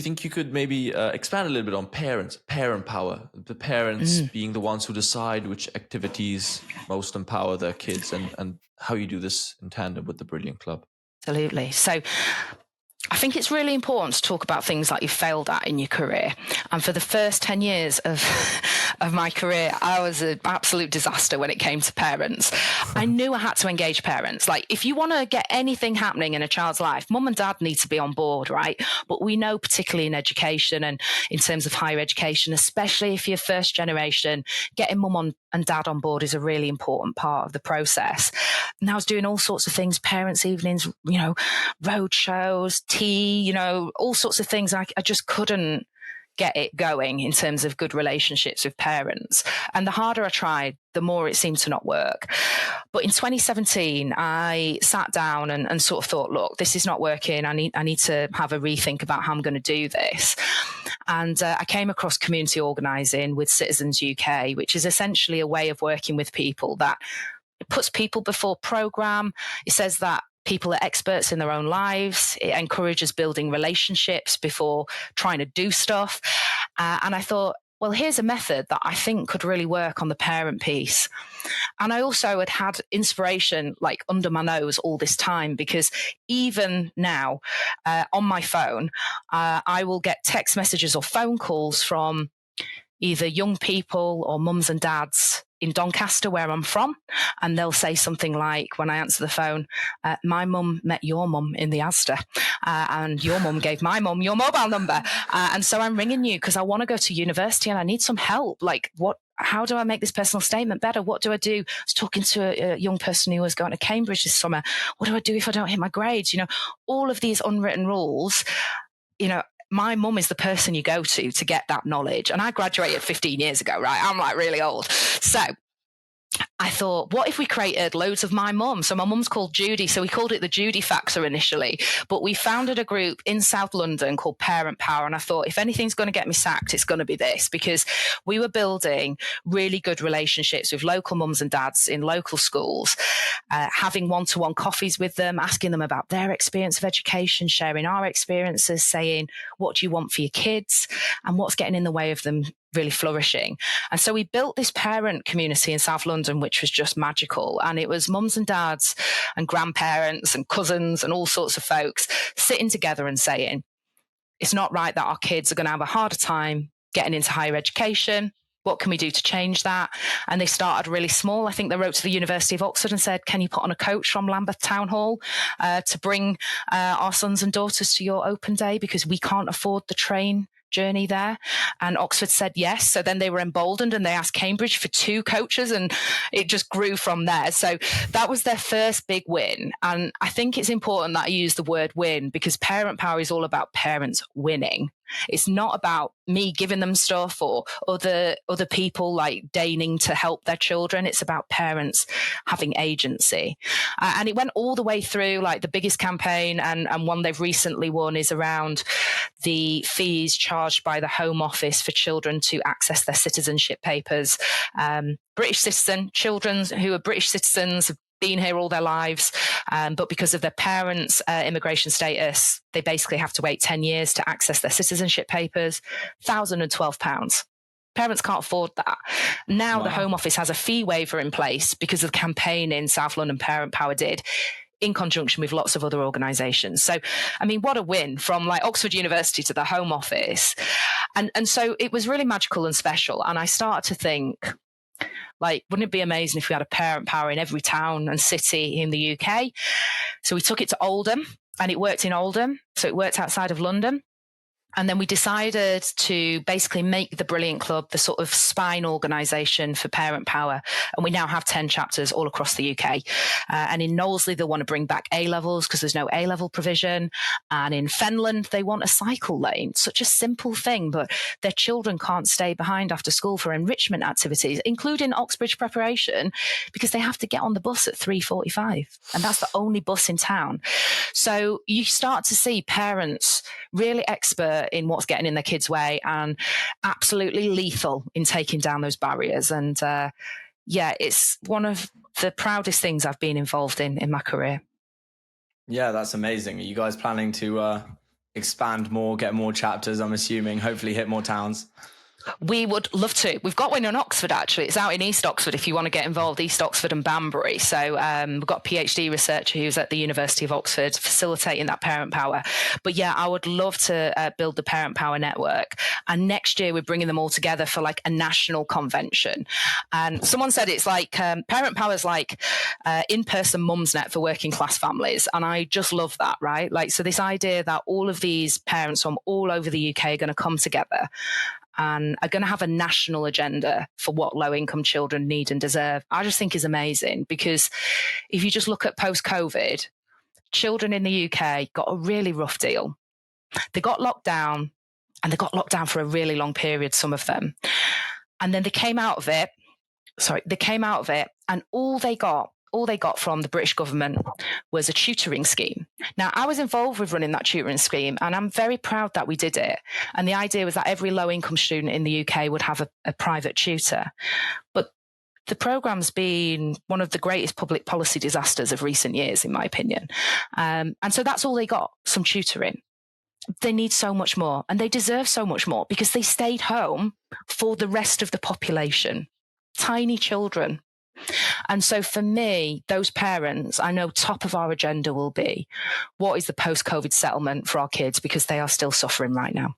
think you could maybe expand a little bit on parent power, the parents being the ones who decide which activities most empower their kids, and how you do this in tandem with the Brilliant Club? Absolutely. So I think it's really important to talk about things like you failed at in your career. And for the first 10 years of my career, I was an absolute disaster when it came to parents. I knew I had to engage parents. Like, if you want to get anything happening in a child's life, mum and dad need to be on board, right? But we know, particularly in education and in terms of higher education, especially if you're first generation, getting mum and dad on board is a really important part of the process. And I was doing all sorts of things, parents' evenings, road shows, tea, all sorts of things. I just couldn't get it going in terms of good relationships with parents. And the harder I tried, the more it seemed to not work. But in 2017, I sat down and sort of thought, look, this is not working. I need to have a rethink about how I'm going to do this. And I came across community organising with Citizens UK, which is essentially a way of working with people that puts people before programme. It says that people are experts in their own lives. It encourages building relationships before trying to do stuff. And I thought, well, here's a method that I think could really work on the parent piece. And I also had inspiration like under my nose all this time, because even now on my phone, I will get text messages or phone calls from either young people or mums and dads in Doncaster, where I'm from, and they'll say something like, when I answer the phone, my mum met your mum in the Asda, and your mum gave my mum your mobile number. And so I'm ringing you because I want to go to university and I need some help. Like, how do I make this personal statement better? What do I do? I was talking to a young person who was going to Cambridge this summer. What do I do if I don't hit my grades? All of these unwritten rules, my mum is the person you go to get that knowledge. And I graduated 15 years ago, right? I'm like really old. So I thought, what if we created loads of my mum? So my mum's called Judy. So we called it the Judy Factor initially. But we founded a group in South London called Parent Power. And I thought, if anything's going to get me sacked, it's going to be this, because we were building really good relationships with local mums and dads in local schools, having one-to-one coffees with them, asking them about their experience of education, sharing our experiences, saying, what do you want for your kids and what's getting in the way of them really flourishing. And so we built this parent community in South London, which was just magical. And it was mums and dads and grandparents and cousins and all sorts of folks sitting together and saying, it's not right that our kids are going to have a harder time getting into higher education. What can we do to change that? And they started really small. I think they wrote to the University of Oxford and said, can you put on a coach from Lambeth Town Hall to bring our sons and daughters to your open day, because we can't afford the train journey there? And Oxford said yes. So then they were emboldened and they asked Cambridge for 2 coaches, and it just grew from there. So that was their first big win. And I think it's important that I use the word win, because parent power is all about parents winning. It's not about me giving them stuff or other people like deigning to help their children. It's about parents having agency. And it went all the way through. Like, the biggest campaign and one they've recently won is around the fees charged by the Home Office for children to access their citizenship papers. British citizen children who are British citizens have been here all their lives, but because of their parents' immigration status, they basically have to wait 10 years to access their citizenship papers. £1,012. Parents can't afford that. Now Wow. The Home Office has a fee waiver in place because of the campaign in South London Parent Power did, in conjunction with lots of other organisations. So, I mean, what a win from like Oxford University to the Home Office. And so it was really magical and special. And I started to think, like, wouldn't it be amazing if we had a parent power in every town and city in the UK? So we took it to Oldham, and it worked in Oldham. So it worked outside of London. And then we decided to basically make the Brilliant Club the sort of spine organisation for parent power. And we now have 10 chapters all across the UK. And in Knowsley, they want to bring back A-levels because there's no A-level provision. And in Fenland, they want a cycle lane. Such a simple thing, but their children can't stay behind after school for enrichment activities, including Oxbridge preparation, because they have to get on the bus at 3:45. And that's the only bus in town. So you start to see parents really expert in what's getting in their kids' way and absolutely lethal in taking down those barriers. And it's one of the proudest things I've been involved in my career. Yeah, that's amazing. Are you guys planning to expand more, get more chapters, I'm assuming, hopefully hit more towns? We would love to. We've got one in Oxford, actually. It's out in East Oxford if you want to get involved, East Oxford and Banbury. So we've got a PhD researcher who's at the University of Oxford facilitating that parent power. But yeah, I would love to build the parent power network. And next year, we're bringing them all together for like a national convention. And someone said it's like parent power is like in-person Mumsnet for working class families. And I just love that, right? Like, so this idea that all of these parents from all over the UK are going to come together and are going to have a national agenda for what low-income children need and deserve, I just think is amazing. Because if you just look at post-COVID, children in the UK got a really rough deal. They got locked down, and they got locked down for a really long period, some of them. And then they came out of it, and all they got from the British government was a tutoring scheme. Now, I was involved with running that tutoring scheme, and I'm very proud that we did it. And the idea was that every low-income student in the UK would have a private tutor. But the programme's been one of the greatest public policy disasters of recent years, in my opinion. And so that's all they got, some tutoring. They need so much more, and they deserve so much more, because they stayed home for the rest of the population, tiny children. And so for me, those parents, I know top of our agenda will be, what is the post-COVID settlement for our kids, because they are still suffering right now.